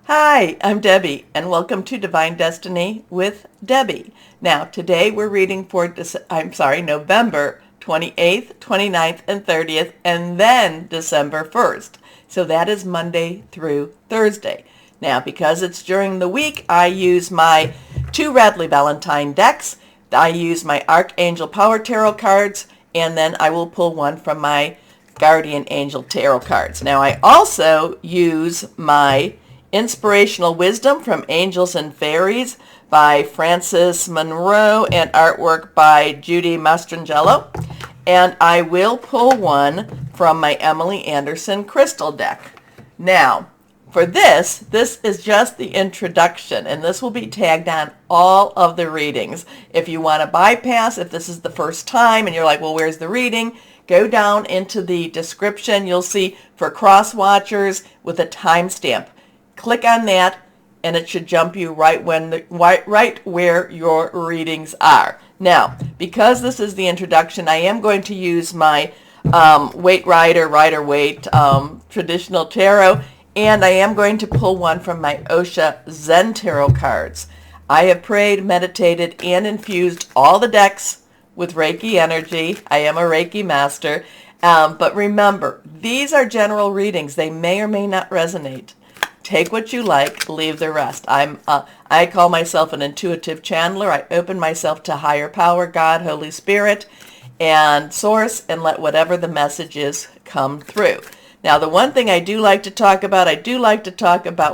Hi, I'm Debbie, and welcome to Divine Destiny with Debbie. Now, today we're reading for November 28th, 29th, and 30th, and then December 1st. So that is Monday through Thursday. Now, because it's during the week, I use my two Radley Valentine decks. I use my Archangel Power Tarot cards, and then I will pull one from my Guardian Angel Tarot cards. Now, I also use my Inspirational Wisdom from Angels and Fairies by Frances Monroe and artwork by Judy Mastrangelo. And I will pull one from my Emily Anderson crystal deck. Now, for this is just the introduction, and this will be tagged on all of the readings. If you want to bypass, if this is the first time and you're like, well, where's the reading? Go down into the description. You'll see for Crosswatchers with a timestamp. Click on that, and it should jump you right where your readings are. Now, because this is the introduction, I am going to use my Rider-Waite traditional tarot, and I am going to pull one from my Osha Zen tarot cards. I have prayed, meditated, and infused all the decks with Reiki energy. I am a Reiki master, but remember, these are general readings. They may or may not resonate. Take what you like, leave the rest. I call myself an intuitive channeler. I open myself to higher power, God, Holy Spirit, and Source, and let whatever the message is come through. Now, the one thing I do like to talk about,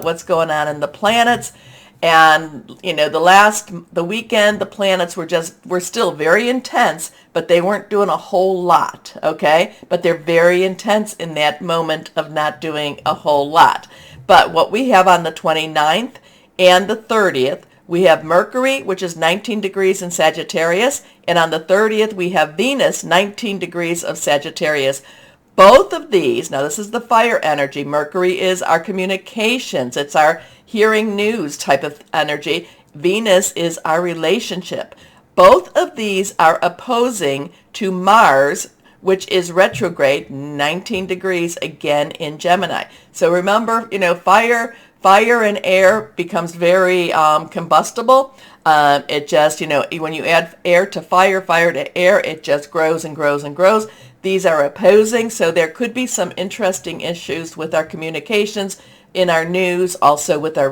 what's going on in the planets. And, you know, the weekend, the planets were still very intense, but they weren't doing a whole lot, okay? But they're very intense in that moment of not doing a whole lot. But what we have on the 29th and the 30th, we have Mercury, which is 19 degrees in Sagittarius, and on the 30th, we have Venus, 19 degrees of Sagittarius. Both of these, now this is the fire energy. Mercury is our communications. It's our hearing news type of energy. Venus is our relationship. Both of these are opposing to Mars, which is retrograde, 19 degrees again in Gemini. So remember, you know, fire and air becomes very combustible. It just, you know, when you add air to fire, fire to air, it just grows and grows and grows. These are opposing, so there could be some interesting issues with our communications, in our news, also with our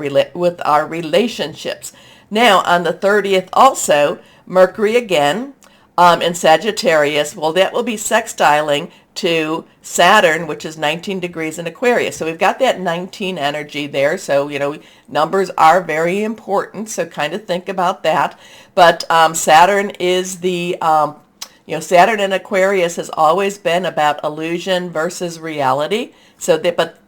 relationships. Now, on the 30th also, Mercury again in Sagittarius, well, that will be sextiling to Saturn, which is 19 degrees in Aquarius. So we've got that 19 energy there. So, you know, numbers are very important, so kind of think about that. But Saturn is Saturn in Aquarius has always been about illusion versus reality. So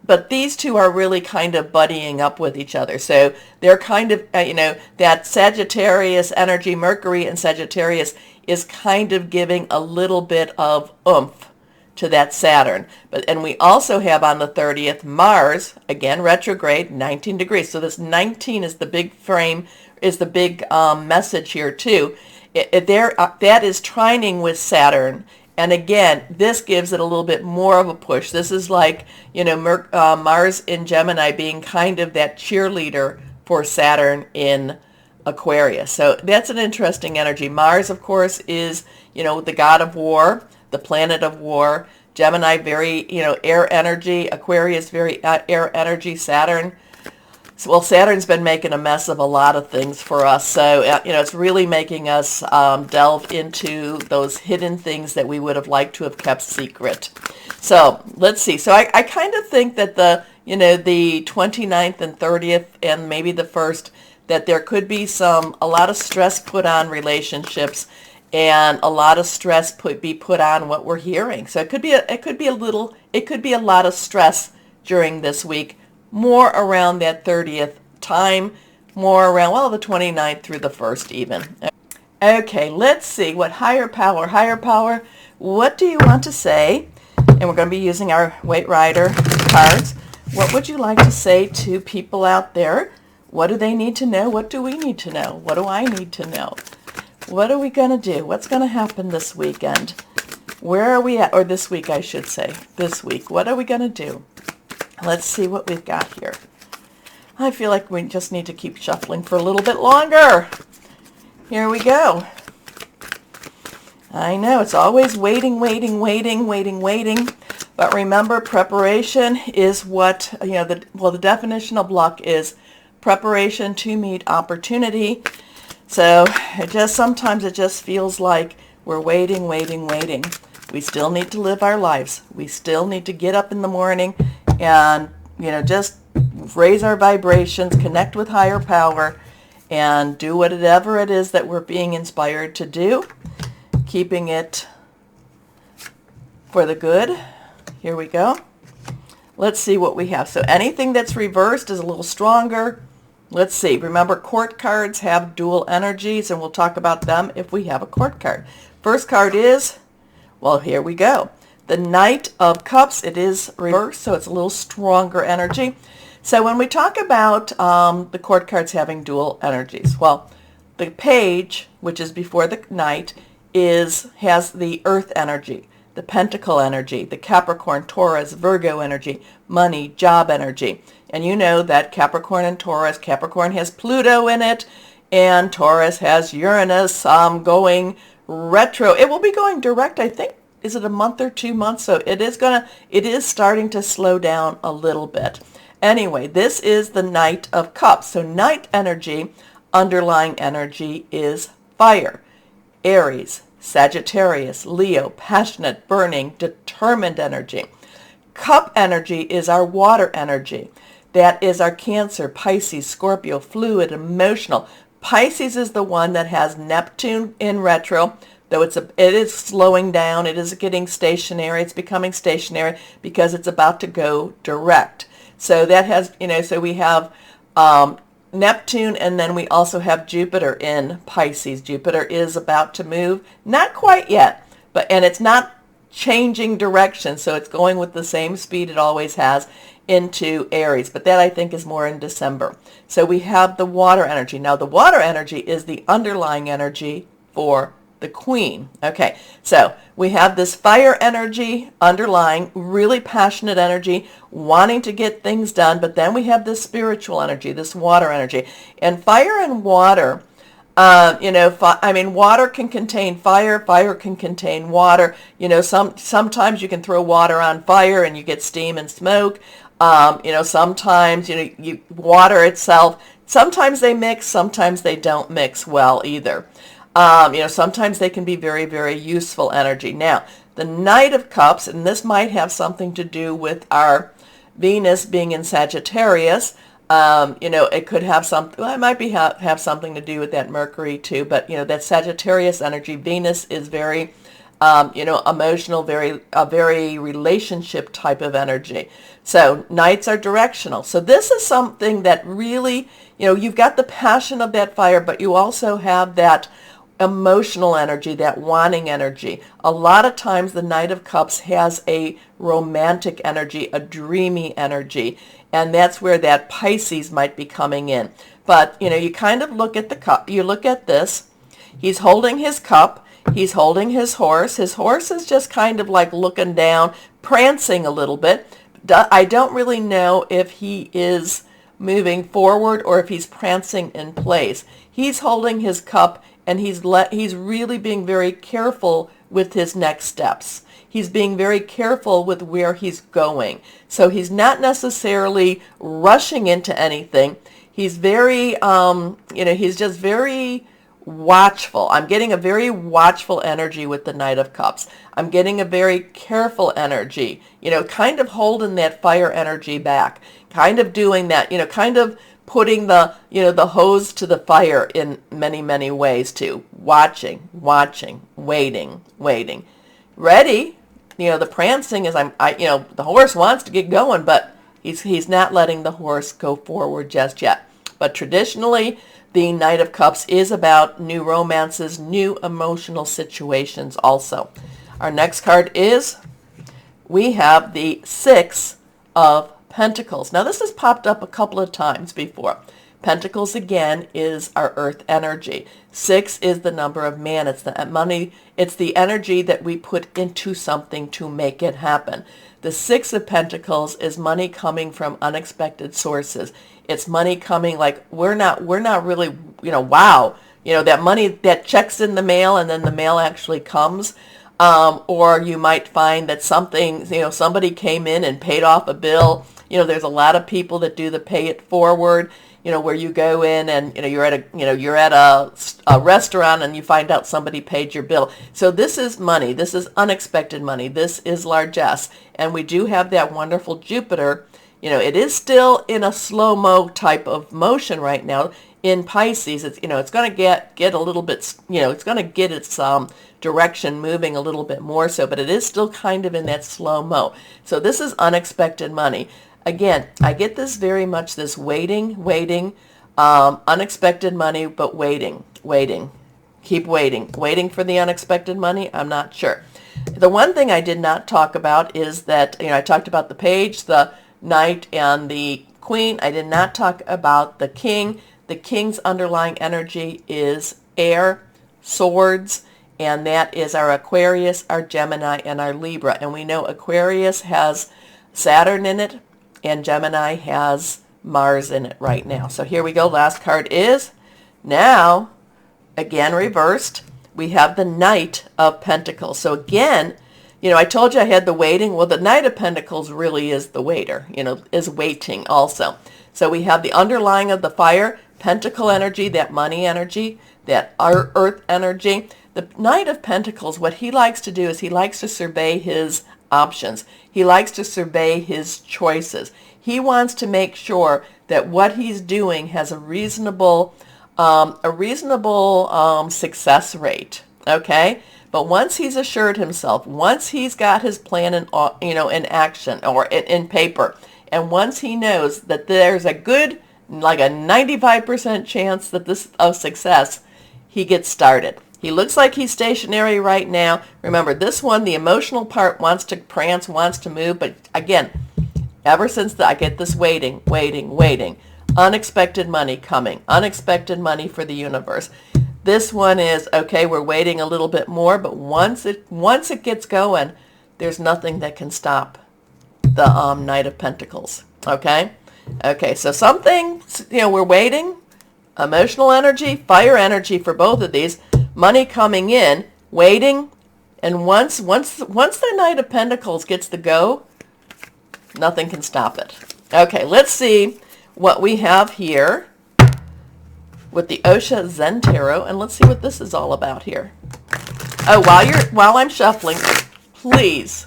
but these two are really kind of buddying up with each other. So they're kind of, that Sagittarius energy, Mercury in Sagittarius, is kind of giving a little bit of oomph to that Saturn. And we also have on the 30th Mars, again retrograde, 19 degrees. So this 19 is the big frame, is the big message here too. That is trining with Saturn. And again, this gives it a little bit more of a push. This is like, Mars in Gemini being kind of that cheerleader for Saturn in Aquarius. So that's an interesting energy. Mars, of course, is, the god of war, the planet of war. Gemini, very, air energy. Aquarius, very air energy. Saturn. Well, Saturn's been making a mess of a lot of things for us. So, it's really making us delve into those hidden things that we would have liked to have kept secret. So, let's see. So, I kind of think that the 29th and 30th and maybe the 1st, that there could be a lot of stress put on relationships and a lot of stress be put on what we're hearing. So, it could be a lot of stress during this week. More around that 30th time, more around, the 29th through the 1st even. Okay, let's see what higher power, what do you want to say? And we're going to be using our Waite Rider cards. What would you like to say to people out there? What do they need to know? What do we need to know? What do I need to know? What are we going to do? What's going to happen this weekend? Where are we at? Or this week, I should say. This week. What are we going to do? Let's see what we've got here. I feel like we just need to keep shuffling for a little bit longer. Here we go. I know, it's always waiting. But remember, preparation is what, the definitional block is preparation to meet opportunity. So sometimes it just feels like we're waiting. We still need to live our lives. We still need to get up in the morning and, just raise our vibrations, connect with higher power, and do whatever it is that we're being inspired to do, keeping it for the good. Here we go. Let's see what we have. So anything that's reversed is a little stronger. Let's see. Remember, court cards have dual energies, and we'll talk about them if we have a court card. First card is, well, here we go. The Knight of Cups. It is reversed, so it's a little stronger energy. So when we talk about the court cards having dual energies, well, the Page, which is before the Knight, has the Earth energy, the Pentacle energy, the Capricorn, Taurus, Virgo energy, money, job energy. And you know that Capricorn and Taurus, Capricorn has Pluto in it, and Taurus has Uranus going retro. It will be going direct, I think. Is it a month or 2 months? So it is starting to slow down a little bit. Anyway, this is the Knight of Cups. So Knight energy, underlying energy is fire. Aries, Sagittarius, Leo, passionate, burning, determined energy. Cup energy is our water energy. That is our Cancer, Pisces, Scorpio, fluid, emotional. Pisces is the one that has Neptune in retro, though it is slowing down. It is getting stationary. It's becoming stationary because it's about to go direct. So that has, so we have Neptune, and then we also have Jupiter in Pisces. Jupiter is about to move, not quite yet, and it's not changing direction, so it's going with the same speed it always has into Aries, but that I think is more in December. So we have the water energy. Now the water energy is the underlying energy for the Queen. Okay, so we have this fire energy underlying, really passionate energy, wanting to get things done, but then we have this spiritual energy, this water energy. And fire and water, water can contain fire, fire can contain water. Sometimes you can throw water on fire and you get steam and smoke. Sometimes, water itself, sometimes they mix, sometimes they don't mix well either. Sometimes they can be very, very useful energy. Now, the Knight of Cups, and this might have something to do with our Venus being in Sagittarius. It could have it might have something to do with that Mercury too, but, that Sagittarius energy, Venus is very, emotional, a very relationship type of energy. So Knights are directional. So this is something that really, you've got the passion of that fire, but you also have that emotional energy, that wanting energy. A lot of times the Knight of Cups has a romantic energy, a dreamy energy, and that's where that Pisces might be coming in. But, you kind of look at the cup, you look at this, he's holding his cup, he's holding his horse. His horse is just kind of like looking down, prancing a little bit. I don't really know if he is moving forward or if he's prancing in place. He's holding his cup, and he's really being very careful with his next steps. He's being very careful with where he's going. So he's not necessarily rushing into anything. He's very, he's just very watchful. I'm getting a very watchful energy with the Knight of Cups. I'm getting a very careful energy, kind of holding that fire energy back, kind of doing that, kind of putting the, the hose to the fire in many, many ways too. Watching, waiting. Ready, the prancing is, the horse wants to get going, but he's not letting the horse go forward just yet. But traditionally, the Knight of Cups is about new romances, new emotional situations also. Our next card is, we have the Six of Pentacles. Now this has popped up a couple of times before, Pentacles, again, is our earth energy. 6 is the number of man. It's the money. It's the energy that we put into something to make it happen. The 6 of Pentacles is money coming from unexpected sources. It's money coming like we're not really, wow, that money that checks in the mail and then the mail actually comes. Or you might find that somebody came in and paid off a bill. There's a lot of people that do the pay it forward, where you go in and, you're at a restaurant and you find out somebody paid your bill. So this is money. This is unexpected money. This is largesse. And we do have that wonderful Jupiter. It is still in a slow-mo type of motion right now. In Pisces, it's going to get a little bit, it's going to get its direction moving a little bit more so, but it is still kind of in that slow-mo. So this is unexpected money. Again, I get this very much, this waiting, unexpected money, but waiting, keep waiting for the unexpected money. I'm not sure. The one thing I did not talk about is that, I talked about the page, the knight, and the queen. I did not talk about the king. The king's underlying energy is air, swords, and that is our Aquarius, our Gemini, and our Libra. And we know Aquarius has Saturn in it, and Gemini has Mars in it right now. So here we go. Last card is now, again reversed, we have the Knight of Pentacles. So again, I told you I had the waiting. Well, the Knight of Pentacles really is the waiter, is waiting also. So we have the underlying of the fire, Pentacle energy, that money energy, that earth energy. The Knight of Pentacles, what he likes to do is he likes to survey his options. He likes to survey his choices. He wants to make sure that what he's doing has a reasonable success rate. Okay? But once he's assured himself, once he's got his plan in action or in paper, and once he knows that there's a good, like a 95% chance that this of success, he gets started. He looks like he's stationary right now. Remember, this one, the emotional part wants to prance, wants to move, but again, ever since I get this waiting, unexpected money coming, unexpected money for the universe. This one is, okay, we're waiting a little bit more, but once it gets going, there's nothing that can stop the Knight of Pentacles, okay? Okay, so something, we're waiting, emotional energy, fire energy for both of these, money coming in, waiting, and once the Knight of Pentacles gets the go, nothing can stop it. Okay, let's see what we have here with the Osha Zen Tarot, and let's see what this is all about here. Oh, while I'm shuffling, please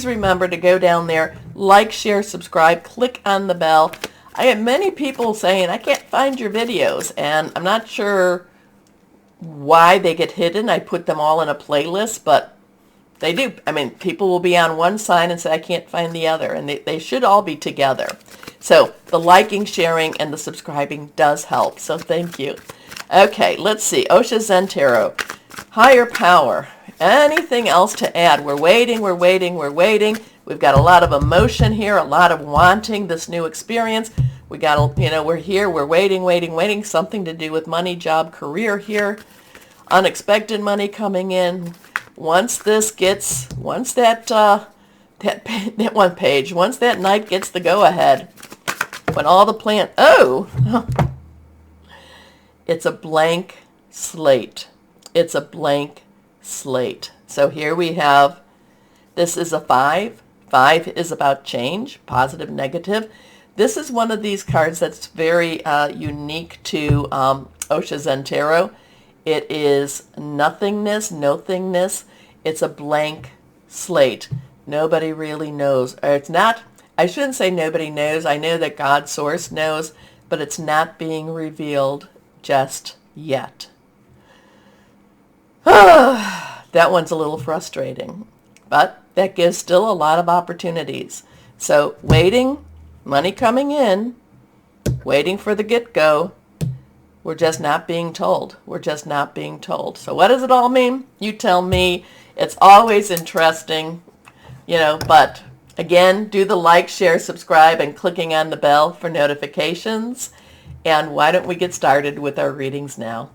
remember to go down there, like, share, subscribe, click on the bell. I have many people saying, I can't find your videos, and I'm not sure why they get hidden. I put them all in a playlist, but they do. I mean, people will be on one side and say, I can't find the other, and they should all be together. So the liking, sharing, and the subscribing does help, so thank you. Okay, let's see. Osha Zen Tarot. Higher power. Anything else to add? We're waiting. We've got a lot of emotion here, a lot of wanting this new experience. We got, we're here, we're waiting. Something to do with money, job, career here. Unexpected money coming in. Once that one page, once that knight gets the go-ahead, when all the plan, it's a blank slate. It's a blank slate. So here we have, this is a 5. 5 is about change, positive, negative. This is one of these cards that's very unique to Osha Zen Tarot. It is nothingness, no-thingness. It's a blank slate. Nobody really knows. Or it's not, I shouldn't say nobody knows. I know that God's source knows, but it's not being revealed just yet. That one's a little frustrating, but that gives still a lot of opportunities. So waiting, money coming in, waiting for the get-go. We're just not being told. We're just not being told. So what does it all mean? You tell me. It's always interesting, but again, do the like, share, subscribe, and clicking on the bell for notifications. And why don't we get started with our readings now?